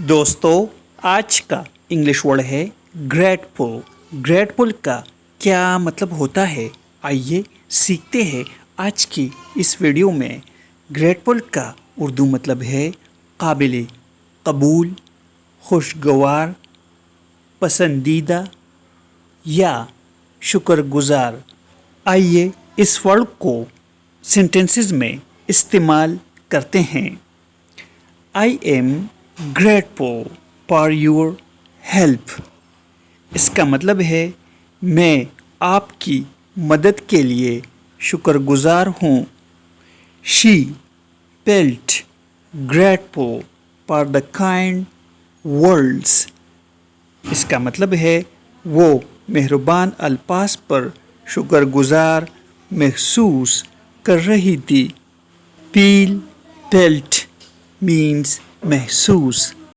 दोस्तों आज का इंग्लिश वर्ड है ग्रेटफुल। ग्रेटफुल का क्या मतलब होता है, आइए सीखते हैं आज की इस वीडियो में। ग्रेटफुल का उर्दू मतलब है काबिल कबूल, खुशगवार, पसंदीदा या शुक्रगुजार। आइए इस वर्ड को सेंटेंसेस में इस्तेमाल करते हैं। I am grateful for your help. इसका मतलब है मैं आपकी मदद के लिए शुक्रगुजार हूँ। She felt grateful for the kind words. इसका मतलब है वो मेहरबान अल्फाज पर शुक्रगुजार महसूस कर रही थी। फील फेल्ट मीन्स महसूस।